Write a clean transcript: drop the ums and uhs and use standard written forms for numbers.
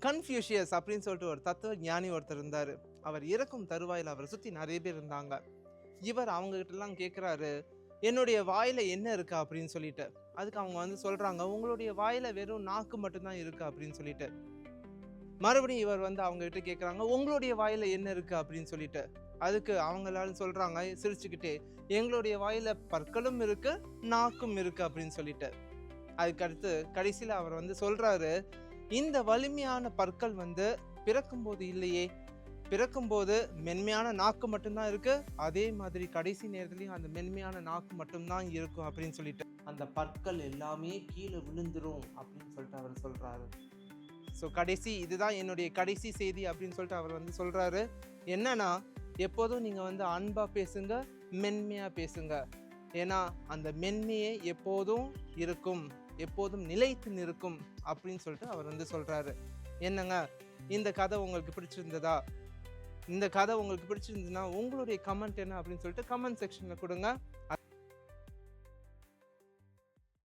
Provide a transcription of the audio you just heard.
Confucius அப்படின்னு சொல்லிட்டு ஒரு தத்துவ ஞானி ஒருத்தர் இருந்தார். அவர் இறக்கும் தருவாயில் அவரை சுற்றி நிறைய பேர் இருந்தாங்க. இவர் அவங்ககிட்டலாம் கேட்குறாரு, என்னுடைய வாயில் என்ன இருக்கா அப்படின்னு சொல்லிட்டு. அதுக்கு அவங்க வந்து சொல்கிறாங்க, உங்களுடைய வாயில் வெறும் நாக்கு மட்டும்தான் இருக்கா அப்படின்னு சொல்லிட்டு. மறுபடியும் இவர் வந்து அவங்ககிட்ட கேட்குறாங்க, உங்களுடைய வாயில் என்ன இருக்குது அப்படின்னு சொல்லிட்டு. அதுக்கு அவங்க எல்லாரும் சொல்கிறாங்க சிரிச்சுக்கிட்டே, எங்களுடைய வாயில் பற்களும் இருக்குது நாக்கும் இருக்குது அப்படின்னு சொல்லிட்டு. அதுக்கடுத்து கடைசியில் அவர் வந்து சொல்கிறாரு, இந்த வலிமையான பற்கள் வந்து பிறக்கும்போது இல்லையே, பிறக்கும்போது மென்மையான நாக்கு மட்டும்தான் இருக்குது, அதே மாதிரி கடைசி நேரத்துலையும் அந்த மென்மையான நாக்கு மட்டும்தான் இருக்கும் அப்படின்னு சொல்லிட்டு. அந்த பற்கள் எல்லாமே கீழே விழுந்துரும் அப்படின்னு சொல்லிட்டு அவர் சொல்கிறாரு. ஸோ இதுதான் என்னுடைய கடைசி செய்தி அப்படின்னு சொல்லிட்டு அவர் வந்து சொல்கிறாரு. என்னன்னா, எப்போதும் நீங்கள் வந்து அன்பாக பேசுங்க, மென்மையாக பேசுங்க. ஏன்னா அந்த மென்மையே எப்போதும் இருக்கும், எப்போதும் நிலைத்து நிற்கும் அப்படின்னு சொல்லிட்டு அவர் வந்து சொல்கிறாரு. என்னங்க, இந்த கதை உங்களுக்கு பிடிச்சிருந்ததா? இந்த கதை உங்களுக்கு பிடிச்சிருந்ததுன்னா உங்களுடைய கமெண்ட் என்ன அப்படின்னு சொல்லிட்டு கமெண்ட் செக்ஷனில் கொடுங்க.